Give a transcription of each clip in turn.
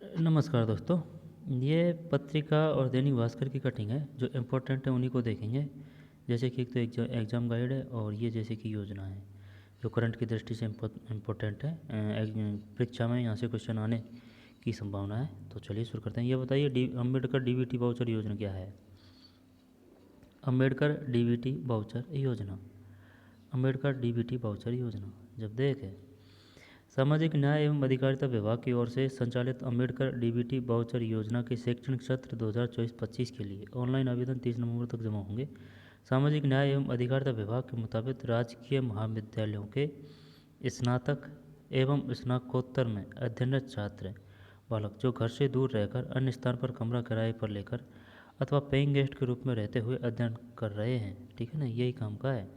नमस्कार दोस्तों। ये पत्रिका और दैनिक भास्कर की कटिंग है। जो इम्पोर्टेंट है उन्हीं को देखेंगे। जैसे कि एक तो एग्ज़ाम गाइड है और ये जैसे कि योजना है जो करंट की दृष्टि से इम्पोर्टेंट है। परीक्षा में यहाँ से क्वेश्चन आने की संभावना है। तो चलिए शुरू करते हैं। ये बताइए अम्बेडकर डीबीटी वाउचर योजना क्या है। अम्बेडकर डीबीटी वाउचर योजना, अम्बेडकर डीबीटी वाउचर योजना जब देखें सामाजिक न्याय एवं अधिकारिता विभाग की ओर से संचालित अम्बेडकर डीबीटी वाउचर योजना के शैक्षणिक सत्र 2024-25 के लिए ऑनलाइन आवेदन 30 नवंबर तक जमा होंगे। सामाजिक न्याय एवं अधिकारिता विभाग के मुताबिक राजकीय महाविद्यालयों के स्नातक एवं स्नातकोत्तर में अध्ययनरत छात्र बालक जो घर से दूर रहकर अन्य स्थान पर कमरा किराए पर लेकर अथवा पेइंग गेस्ट के रूप में रहते हुए अध्ययन कर रहे हैं, ठीक है ना, यही काम का है।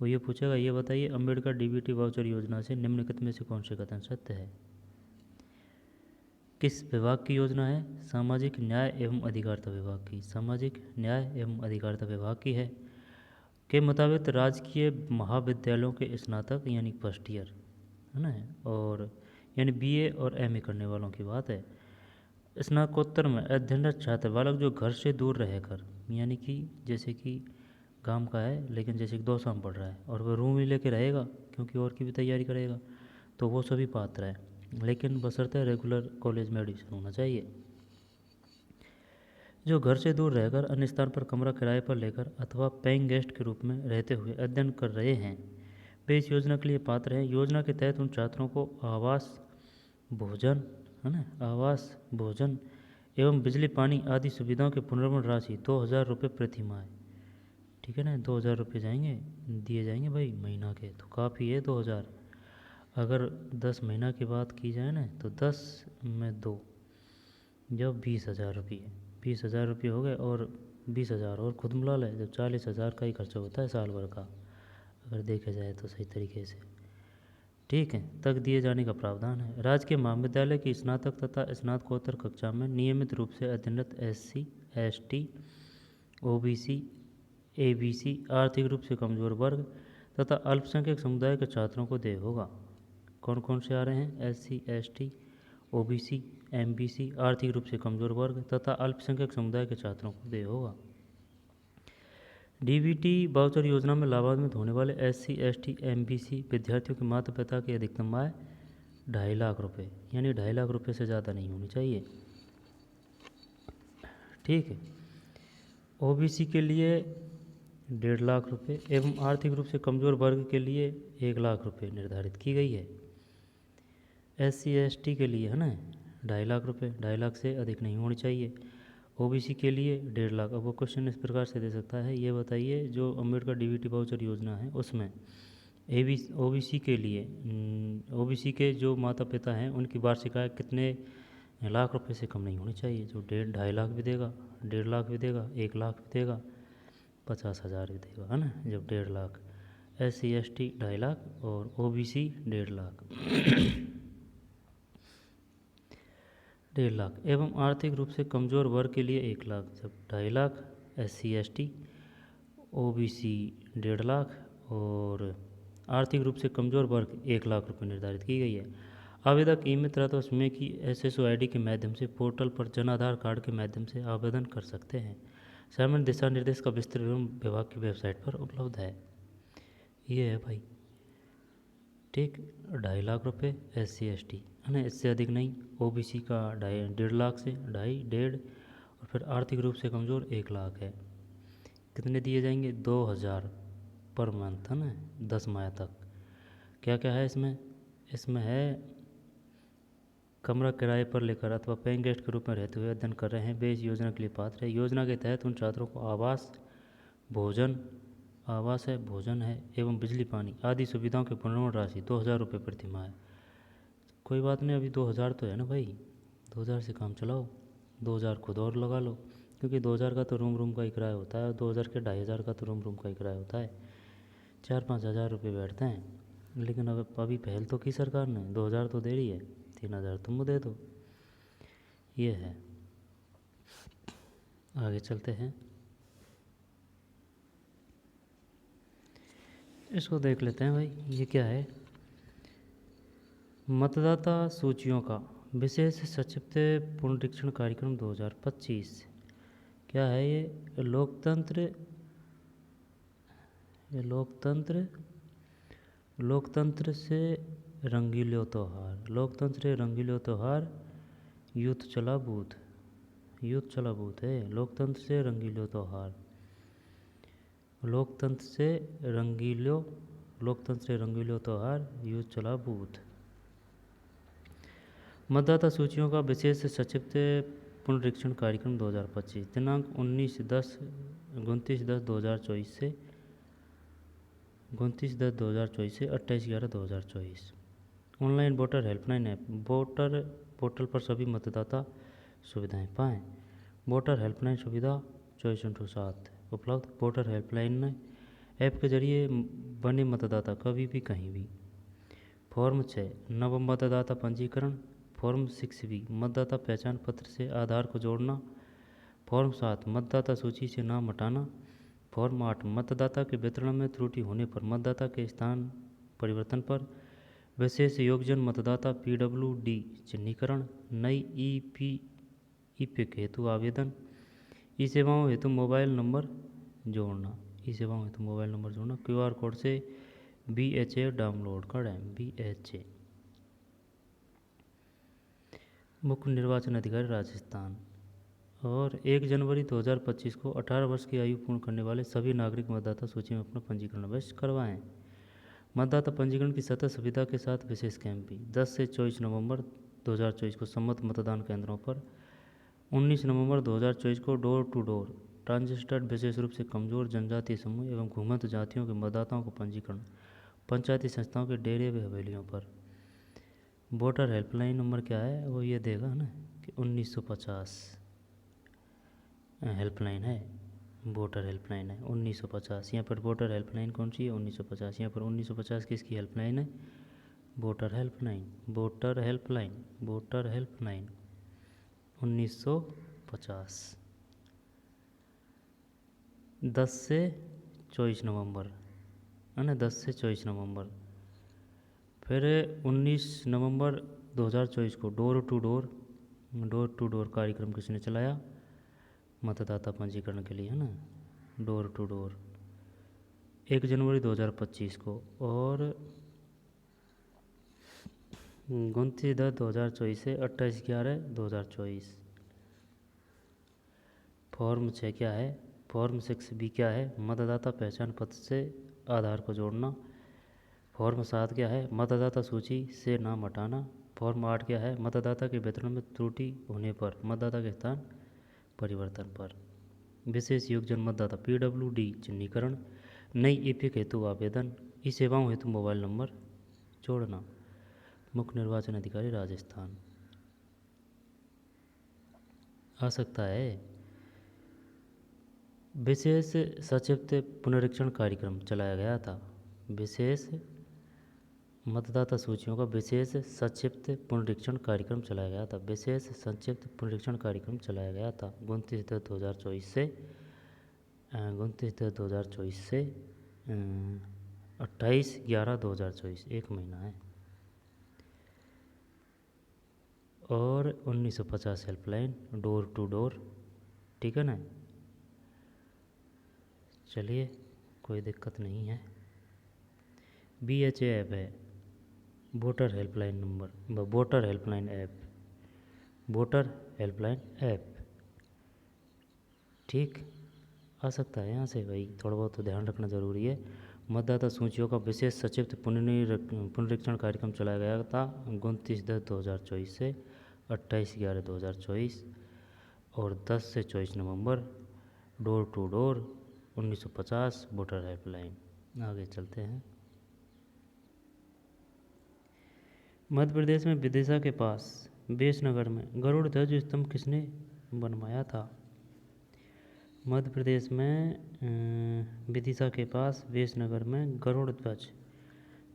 वो ये पूछेगा, ये बताइए अम्बेडकर डीबीटी वाउचर योजना से निम्नलिखित में से कौन से कथन सत्य है। किस विभाग की योजना है। सामाजिक न्याय एवं अधिकारिता विभाग की, सामाजिक न्याय एवं अधिकारिता विभाग की है। के मुताबिक राजकीय महाविद्यालयों के स्नातक यानी फर्स्ट ईयर है ना, और यानी बीए और एमए करने वालों की बात है। स्नातकोत्तर में अध्ययनरत छात्र बालक जो घर से दूर रहकर, यानी कि जैसे कि काम का है लेकिन जैसे कि 2 साल पढ़ रहा है और वह रूम ही लेके रहेगा क्योंकि और की भी तैयारी करेगा, तो वो सभी पात्र है, लेकिन बशर्ते रेगुलर कॉलेज में एडमिशन होना चाहिए। जो घर से दूर रहकर अन्य स्थान पर कमरा किराए पर लेकर अथवा पेइंग गेस्ट के रूप में रहते हुए अध्ययन कर रहे हैं वे इस योजना के लिए पात्र हैं। योजना के तहत उन छात्रों को आवास, भोजन है ना, आवास, भोजन एवं बिजली पानी आदि सुविधाओं के पुनर्भरण राशि 2,000 रुपये प्रति माह, ठीक है ना, 2,000 रुपये दिए जाएंगे भाई महीना के, तो काफ़ी है 2,000। अगर 10 महीना की बात की जाए ना तो 10 में 2 जब 20,000 रुपये, 20,000 रुपये हो गए, और 20,000 और खुद मिला ले जब 40,000 का ही खर्चा होता है साल भर का, अगर देखा जाए तो सही तरीके से, ठीक है, तक दिए जाने का प्रावधान है। राजकीय महाविद्यालय की स्नातक तथा स्नातकोत्तर कक्षा में नियमित रूप से अध्ययनरत SC, ST, OBC, ABC आर्थिक रूप से कमजोर वर्ग तथा अल्पसंख्यक समुदाय के छात्रों को देय होगा। कौन कौन से आ रहे हैं। SC, ST, OBC, MBC आर्थिक रूप से कमजोर वर्ग तथा अल्पसंख्यक समुदाय के छात्रों को देय होगा। डीबीटी वाउचर योजना में लाभान्वित होने वाले SC, ST, MBC विद्यार्थियों के माता पिता की अधिकतम आय 2.5 लाख रुपये, यानी 2.5 लाख रुपये से ज़्यादा नहीं होनी चाहिए, ठीक है। OBC के लिए 1.5 लाख रुपये एवं आर्थिक रूप से कमजोर वर्ग के लिए 1 लाख रुपये निर्धारित की गई है। SC, ST के लिए है ना 2.5 लाख रुपये, 2.5 लाख से अधिक नहीं होनी चाहिए। OBC के लिए 1.5 लाख। अब वो क्वेश्चन इस प्रकार से दे सकता है, ये बताइए जो अम्बेडकर डीबीटी वाउचर योजना है उसमें OBC के लिए OBC के जो माता पिता हैं उनकी वार्षिक आय कितने लाख रुपए से कम नहीं होनी चाहिए। जो 2.5 लाख भी देगा, 1.5 लाख भी देगा, 1 लाख भी देगा, 50,000 भी देगा, है ना, जब 1.5 लाख। SC, ST 2.5 लाख और OBC 1.5 लाख 1.5 लाख एवं आर्थिक रूप से कमजोर वर्ग के लिए 1 लाख, जब 2.5 lakh SC, ST, OBC 1.5 lakh और आर्थिक रूप से कमजोर वर्ग 1 लाख रुपये निर्धारित की गई है। आवेदक ई-मित्र अथवा उसमें की SSO ID के माध्यम से पोर्टल पर जन आधार कार्ड के माध्यम से आवेदन कर सकते हैं। सामान्य दिशा निर्देश का विस्तृत विवरण विभाग की वेबसाइट पर उपलब्ध है। ये है भाई, ठीक, 2.5 लाख रुपये SC, ST है ना, इससे अधिक नहीं। OBC का 1.5 लाख से 2.5 और फिर आर्थिक रूप से कमज़ोर 1 लाख है। कितने दिए जाएंगे 2,000 पर मंथ, है ना, 10 माह तक। क्या क्या है इसमें, इसमें है कमरा किराए पर लेकर अथवा पेइंग गेस्ट के रूप में रहते हुए अध्ययन कर रहे हैं वे इस योजना के लिए पात्र है। योजना के तहत उन छात्रों को आवास, भोजन, आवास है, भोजन है एवं बिजली पानी आदि सुविधाओं के पुनर्भरण राशि 2,000 रुपये प्रति माह है। कोई बात नहीं, अभी 2,000 तो है ना भाई, 2,000 से काम चलाओ, 2,000 खुद और लगा लो, क्योंकि 2,000 का तो रूम का ही किराया होता है और 2,000 के 2,500 का तो रूम का ही किराया होता है, 4-5 हज़ार रुपये बैठते हैं। लेकिन अब अभी पहल तो की सरकार ने, 2,000 तो दे रही है, 3,000 तुम दे दो, ये है। आगे चलते हैं, इसको देख लेते हैं भाई, ये क्या है। मतदाता सूचियों का विशेष सशक्त पुनरीक्षण कार्यक्रम 2025 क्या है ये? लोकतंत्र से रंगीलो त्योहार यूथ चला बूथ है। लोकतंत्र से रंगीलो त्योहार यूथ चला बूथ। मतदाता सूचियों का विशेष सचित्र पुनरीक्षण कार्यक्रम 2025 दिनांक 29/10/2024 से 28/11/2024। Online voter helpline app. Voter portal पर सभी मतदाता सुविधाएं पाएँ। वोटर हेल्पलाइन सुविधा 24/7 उपलब्ध। वोटर हेल्पलाइन ऐप के जरिए बने मतदाता कभी भी कहीं भी। फॉर्म 6 नव मतदाता पंजीकरण। फॉर्म 6B मतदाता पहचान पत्र से आधार को जोड़ना। फॉर्म 7 मतदाता सूची से नाम हटाना। फॉर्म 8 मतदाता के वितरण में त्रुटि होने पर मतदाता के स्थान परिवर्तन पर विशेष योग्यजन मतदाता PWD चिन्हीकरण। नई EPIC हेतु आवेदन। ई सेवाओं हेतु मोबाइल नंबर जोड़ना। QR कोड से BHA डाउनलोड करें। BHA। मुख्य निर्वाचन अधिकारी राजस्थान। और 1 जनवरी 2025 को 18 वर्ष की आयु पूर्ण करने वाले सभी नागरिक मतदाता सूची में अपना पंजीकरण अवश्य करवाएं। मतदाता पंजीकरण की सतत सुविधा के साथ विशेष कैंप भी 10 से 24 नवंबर 2024 को सम्मत मतदान केंद्रों पर। 19 नवंबर 2024 को डोर टू डोर ट्रांजिस्टर विशेष रूप से कमजोर जनजातीय समूह एवं घूमंत जातियों के मतदाताओं को पंजीकरण पंचायती संस्थाओं के डेरे व हवेलियों पर। वोटर हेल्पलाइन नंबर क्या है? वो ये देगा ना कि 1950 हेल्पलाइन है। वोटर हेल्पलाइन है 1950। यहाँ पर वोटर हेल्पलाइन कौन सी है? 1950। यहाँ पर 1950 किसकी हेल्पलाइन है? Voter helpline 1950। 10 से 24 नवंबर है ना, 10 से 24 नवंबर। फिर 19 नवंबर 2024 को डोर टू डोर कार्यक्रम किसने चलाया? मतदाता पंजीकरण के लिए है ना, डोर टू डोर 1 जनवरी 2025 को। और 29/10/2024 से 28/11/2024। फॉर्म 6 क्या है? फॉर्म 6B क्या है? मतदाता पहचान पत्र से आधार को जोड़ना। फॉर्म 7 क्या है? मतदाता सूची से नाम हटाना। फॉर्म 8 क्या है? मतदाता के वितरण में त्रुटि होने पर मतदाता के स्थान परिवर्तन पर। विशेष योग्यजन मतदाता PWD चिन्हीकरण। नई EPIC हेतु आवेदन। ई सेवाओं हेतु मोबाइल नंबर जोड़ना। मुख्य निर्वाचन अधिकारी राजस्थान। आ सकता है। विशेष सचित्र पुनरीक्षण कार्यक्रम चलाया गया था। विशेष मतदाता सूचियों का विशेष संक्षिप्त पुनरीक्षण कार्यक्रम चलाया गया था। 29/10/2024 से 28/11/2024 1 महीना है। और 1950 हेल्पलाइन डोर टू डोर, ठीक है ना। चलिए कोई दिक्कत नहीं है। BHA ऐप है। वोटर हेल्पलाइन ऐप ठीक आ सकता है यहाँ से भाई, थोड़ा बहुत तो ध्यान रखना ज़रूरी है। मतदाता सूचियों का विशेष सचित्र पुनरीक्षण कार्यक्रम चलाया गया था 29/10/2024 से 28/11/2024 और 10 से 24 नवंबर। Door to door 1950 voter helpline. आगे चलते हैं। मध्य प्रदेश में विदिशा के पास बेसनगर में गरुड़ ध्वज स्तंभ किसने बनवाया था? मध्य प्रदेश में विदिशा के पास बेसनगर में गरुड़ ध्वज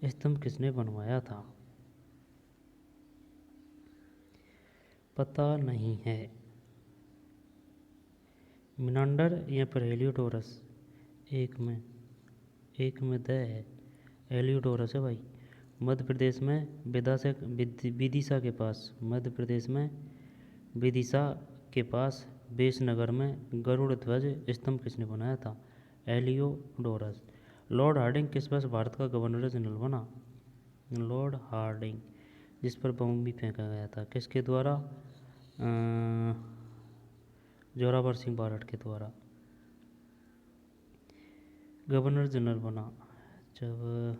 स्तंभ किसने बनवाया था? पता नहीं है। मिनांडर या पर हेलियोडोरस एक में द है। हेलियोडोरस है भाई। मध्य प्रदेश में विदिशा के पास, मध्य प्रदेश में विदिशा के पास बेसनगर में गरुड़ ध्वज स्तंभ किसने बनाया था? हेलियोडोरस। लॉर्ड हार्डिंग किस वर्ष भारत का गवर्नर जनरल बना? लॉर्ड हार्डिंग, जिस पर बम भी फेंका गया था, किसके द्वारा? जोरावर सिंह बारठ के द्वारा गवर्नर जनरल बना जब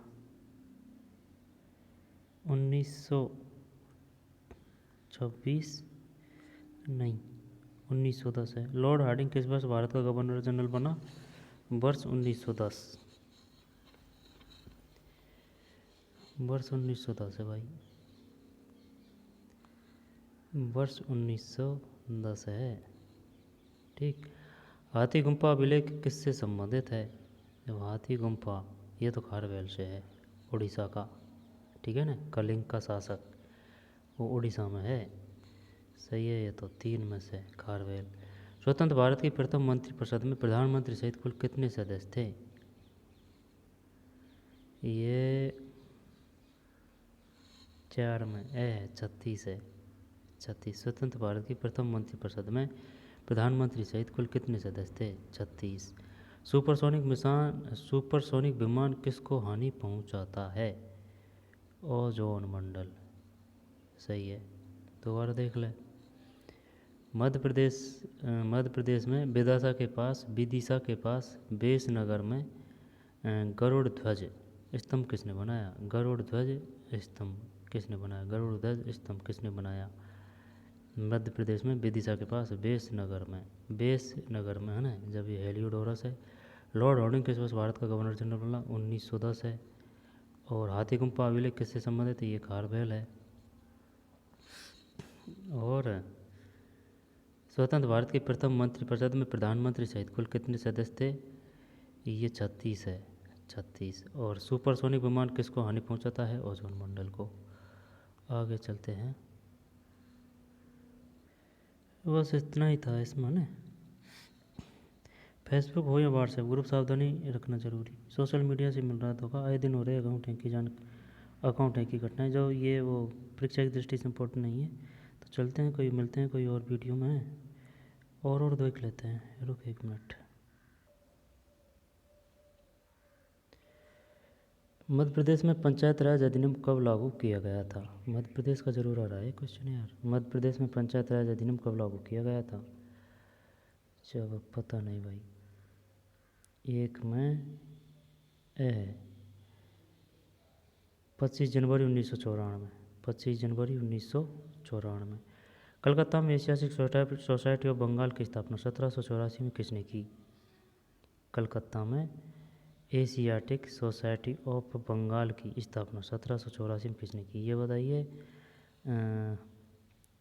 1926 नहीं 1910 है। लॉर्ड हार्डिंग किस वर्ष भारत का गवर्नर जनरल बना? वर्ष 1910, वर्ष 1910 है भाई, वर्ष 1910 है। ठीक। हाथी गुम्फा अभिलेख किससे संबंधित है? जब हाथी गुम्फा, ये तो खारवेल से है, उड़ीसा का, ठीक है ना, कलिंग का शासक, वो उड़ीसा में है। सही है, ये तो 3 में से खारवेल। स्वतंत्र भारत की प्रथम मंत्रिपरिषद में प्रधानमंत्री सहित कुल कितने सदस्य थे? ये 4 में 36 है, 36। स्वतंत्र भारत की प्रथम मंत्रिपरिषद में प्रधानमंत्री सहित कुल कितने सदस्य थे? 36। सुपरसोनिक विमान किसको हानि पहुंचाता है? ओजोन मंडल। सही है, दोबारा देख ले। मध्य प्रदेश में विदिशा के पास बेसनगर में गरुड़ ध्वज स्तंभ किसने बनाया? गरुड़ ध्वज स्तंभ किसने बनाया? गरुड़ ध्वज स्तंभ किसने बनाया? मध्य प्रदेश में विदिशा के पास बेसनगर में है ना, जब ये हेलियोडोरस है। लॉर्ड हार्डिंग किस वर्ष भारत का गवर्नर जनरल बना? 1910 है। और हाथी गुम्फा अभिलेख किससे संबंधित है? ये खारवेल है। और स्वतंत्र भारत की प्रथम मंत्रिपरिषद में प्रधानमंत्री सहित कुल कितने सदस्य थे? ये 36 है, 36। और सुपरसोनिक विमान किसको हानि पहुंचाता है? ओजोन मंडल को। आगे चलते हैं। बस इतना ही था इसमें ना। फेसबुक हो या व्हाट्सएप ग्रुप, सावधानी रखना जरूरी। सोशल मीडिया से मिल रहा धोखा, आए दिन हो रहे अकाउंट हैक की घटनाएं, जो ये वो परीक्षा की दृष्टि से इम्पोर्टेंट नहीं है। तो चलते हैं, मिलते हैं कोई और वीडियो में, और देख लेते हैं। रुक 1 मिनट। मध्य प्रदेश में पंचायत राज अधिनियम कब लागू किया गया था? मध्य प्रदेश का जरूर आ रहा है क्वेश्चन यार। मध्य प्रदेश में पंचायत राज अधिनियम कब लागू किया गया था? चलो पता नहीं भाई। 1 में 25 जनवरी 1994, 25 जनवरी 1994। कलकत्ता में एशियाटिक सोसाइटी ऑफ बंगाल की स्थापना 1784 में किसने की? कलकत्ता में एशियाटिक सोसाइटी ऑफ बंगाल की स्थापना 1784 में किसने की? ये बताइए।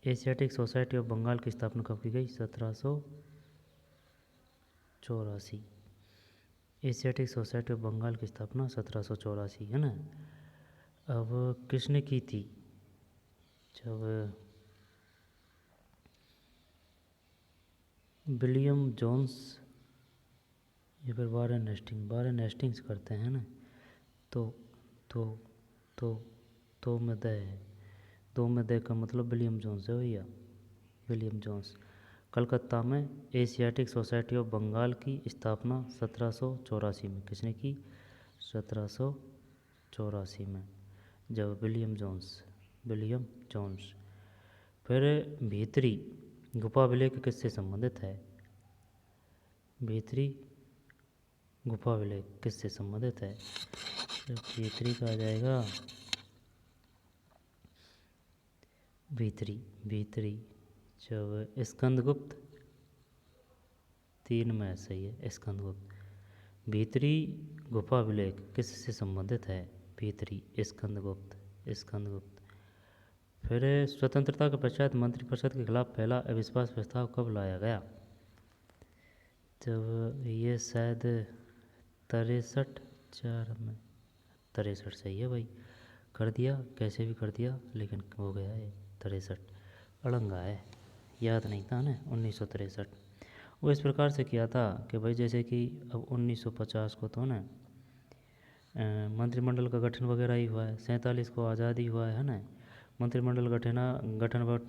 एशियाटिक सोसाइटी ऑफ बंगाल की स्थापना कब की गई? 1784। एशियाटिक सोसाइटी ऑफ बंगाल की स्थापना 1784 है ना। अब किसने की थी? जब विलियम जोन्स या फिर वारेन हेस्टिंग्स करते हैं ना। तो में द है, 2 में द का मतलब विलियम जोन्स है भैया, विलियम जोन्स। कलकत्ता में एशियाटिक सोसाइटी ऑफ बंगाल की स्थापना 1784 में किसने की? 1784 में, जब विलियम जोन्स। फिर भीतरी गुफा अभिलेख किससे संबंधित है? भीतरी गुफा अभिलेख किससे संबंधित है? भीतरी का आ जाएगा भीतरी जब स्कंदगुप्त, 3 में सही है, स्कंदगुप्त। भीतरी गुफा अभिलेख किससे संबंधित है? भीतरी स्कंदगुप्त। फिर स्वतंत्रता के पश्चात मंत्रिपरिषद के खिलाफ पहला अविश्वास प्रस्ताव कब लाया गया? जब ये शायद 63 सही है भाई, कर दिया कैसे भी कर दिया, लेकिन हो गया ये 63। अड़ंगा है, याद नहीं था ना। 1963 वो इस प्रकार से किया था कि भाई जैसे कि अब 1950 को तो ना मंत्रिमंडल का गठन वगैरह ही हुआ है, 47 को आज़ादी हुआ है ना, मंत्रिमंडल गठन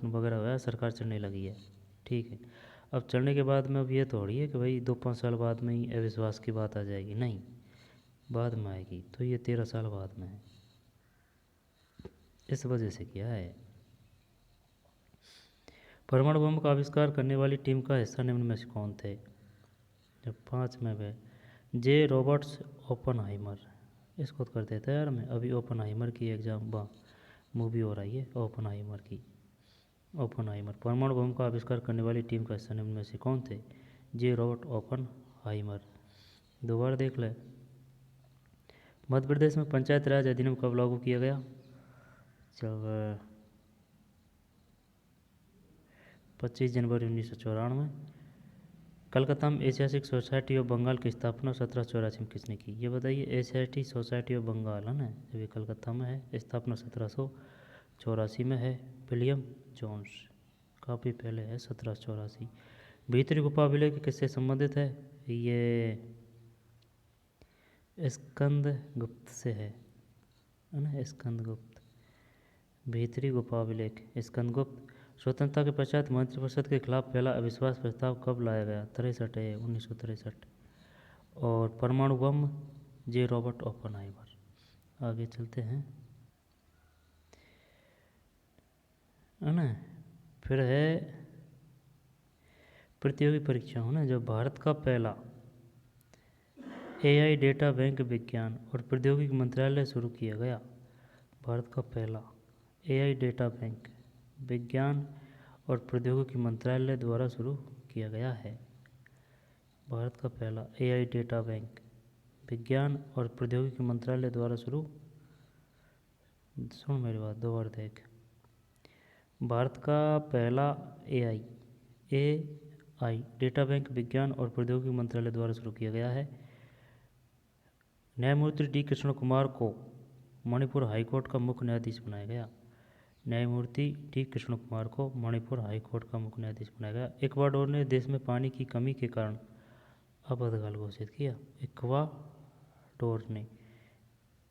वगैरह हुआ है, सरकार चलने लगी है। ठीक है, अब चलने के बाद में अब ये थोड़ी है कि भाई 2-5 साल बाद में ही अविश्वास की बात आ जाएगी, नहीं, बाद में आएगी। तो ये 13 साल बाद में है, इस वजह से किया है। परमाणु बम का आविष्कार करने वाली टीम का हिस्सा निम्न में से कौन थे? जब 5 में वे जे रॉबर्ट्स ओपनहाइमर, इसको तो कर देता है यार मैं, अभी ओपनहाइमर की एग्जाम मूवी हो रही है ओपनहाइमर की। ओपनहाइमर, परमाणु बम का आविष्कार करने वाली टीम का हिस्सा निम्न में से कौन थे? जे रॉबर्ट ओपनहाइमर। दोबारा देख ले। मध्य प्रदेश में पंचायत राज अधिनियम कब लागू किया गया? जब 25 जनवरी 1994। कलकत्ता में एशियाटिक सोसाइटी ऑफ बंगाल की स्थापना 1784 में किसने की? ये बताइए। एशियाटिक सोसाइटी ऑफ बंगाल है ना, ये कलकत्ता में है, स्थापना 1784 में है, विलियम जोन्स। काफ़ी पहले है, 1784। भीतरी गुफा विलय किससे संबंधित है? ये स्कंद गुप्त से है ना, स्कंद गुप्त। भीतरी गुफा अभिलेख स्कंदगुप्त। स्वतंत्रता के पश्चात मंत्रिपरिषद के खिलाफ पहला अविश्वास प्रस्ताव कब लाया गया? 63 है, 1963। और परमाणु बम जे रॉबर्ट ओपनहाइमर। आगे चलते हैं, है ना। फिर है प्रतियोगी परीक्षा ना, जो भारत का पहला एआई डेटा बैंक विज्ञान और प्रौद्योगिकी मंत्रालय शुरू किया गया। भारत का पहला एआई डेटा बैंक विज्ञान और प्रौद्योगिकी मंत्रालय द्वारा शुरू किया गया है। भारत का पहला एआई डेटा बैंक विज्ञान और प्रौद्योगिकी मंत्रालय द्वारा शुरू। सुन मेरी बात, दो बार देख। भारत का पहला एआई डेटा बैंक विज्ञान और प्रौद्योगिकी मंत्रालय द्वारा शुरू किया गया है। न्यायमूर्ति डी कृष्ण कुमार को मणिपुर हाईकोर्ट का मुख्य न्यायाधीश बनाया गया। न्यायमूर्ति डी कृष्ण कुमार को मणिपुर हाईकोर्ट का मुख्य न्यायाधीश बनाया गया। इक्वाडोर ने देश में पानी की कमी के कारण आपातकाल घोषित किया। इक्वाडोर ने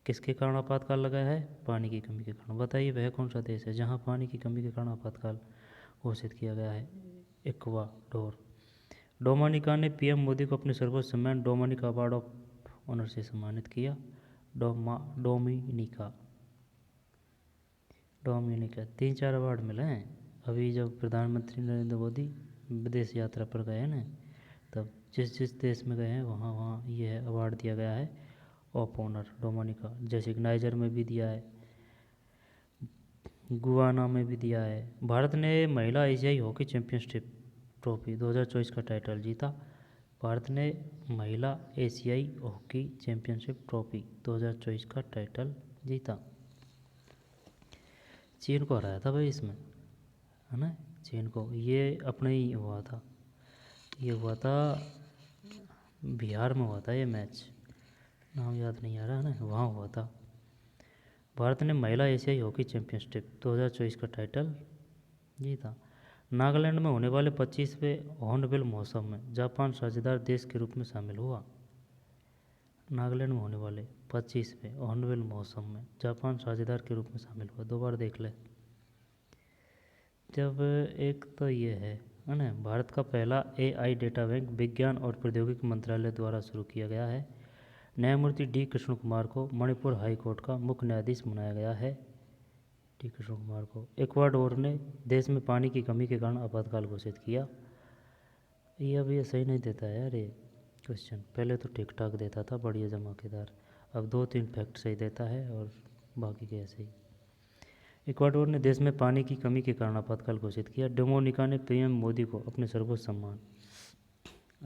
किसके कारण आपातकाल लगाया है? पानी की कमी के कारण। बताइए वह कौन सा देश है जहां पानी की कमी के कारण आपातकाल घोषित किया गया है? इक्वाडोर। डोमिनिका ने पीएम मोदी को अपने सर्वोच्च सम्मान डोमिनिका अवार्ड ऑफ ऑनर से सम्मानित किया। डोमिनिका 3-4 अवार्ड मिले हैं। अभी जब प्रधानमंत्री नरेंद्र मोदी विदेश यात्रा पर गए हैं ना, तब जिस जिस देश में गए हैं वहाँ वहाँ ये अवार्ड दिया गया है ऑफ ऑनर डोमिनिका। जैसे नाइजर में भी दिया है, गुआना में भी दिया है। भारत ने महिला एशियाई हॉकी चैंपियनशिप ट्रॉफी 2024 का टाइटल जीता। भारत ने महिला एशियाई हॉकी चैंपियनशिप ट्रॉफी 2024 का टाइटल जीता। चीन को हराया था भाई इसमें, है ना, चीन को। ये अपने ही हुआ था, ये हुआ था बिहार में हुआ था ये मैच, नाम याद नहीं आ रहा है ना, वहाँ हुआ था। भारत ने महिला एशियाई हॉकी चैंपियनशिप 2024 का टाइटल जीता। नागालैंड में होने वाले 25वें हॉर्नबिल महोत्सव में जापान साझेदार देश के रूप में शामिल हुआ। नागालैंड में होने वाले 25वें हॉर्नबिल महोत्सव में जापान साझेदार के रूप में शामिल हुआ। दो बार देख ले। जब एक तो ये है ना, भारत का पहला एआई डेटा बैंक विज्ञान और प्रौद्योगिकी मंत्रालय द्वारा शुरू किया गया है। न्यायमूर्ति डी कृष्ण कुमार को मणिपुर हाई कोर्ट का मुख्य न्यायाधीश बनाया गया है। डी कृष्ण कुमार को। इक्वाडोर ने देश में पानी की कमी के कारण आपातकाल घोषित किया। ये अब ये सही नहीं देता है यार, ये क्वेश्चन पहले तो ठीक ठाक देता था, बढ़िया धमाकेदार। अब 2-3 फैक्ट सही देता है और बाकी के ऐसे ही। इक्वाडोर ने देश में पानी की कमी के कारण आपातकाल घोषित किया। डोमिनिका ने पीएम मोदी को अपने सर्वोच्च सम्मान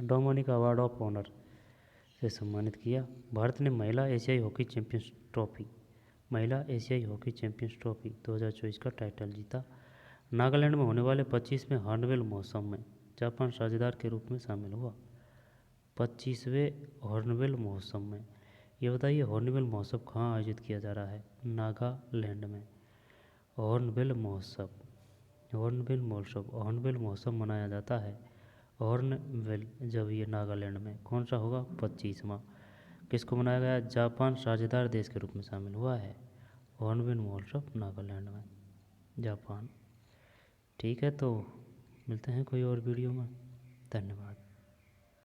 डोमिनिका अवार्ड ऑफ ऑनर से सम्मानित किया। भारत ने महिला एशियाई हॉकी चैंपियंस ट्रॉफी महिला एशियाई हॉकी चैंपियंस ट्रॉफी 2024 का टाइटल जीता। नागालैंड में होने वाले 25वें हॉर्नबिल महोत्सव में जापान साझेदार के रूप में शामिल हुआ। 25वें हॉर्नबिल महोत्सव में, ये बताइए हॉर्नबिल महोत्सव कहाँ आयोजित किया जा रहा है? नागालैंड में। हॉर्नबिल महोत्सव हॉर्नबिल महोत्सव मनाया जाता है। हॉर्नबिल जब ये नागालैंड में, कौन सा होगा? 25वां। किसको बनाया गया? जापान साझेदार देश के रूप में शामिल हुआ है हॉर्नबिल महोत्सव नागालैंड में, जापान। ठीक है, तो मिलते हैं कोई और वीडियो में। धन्यवाद।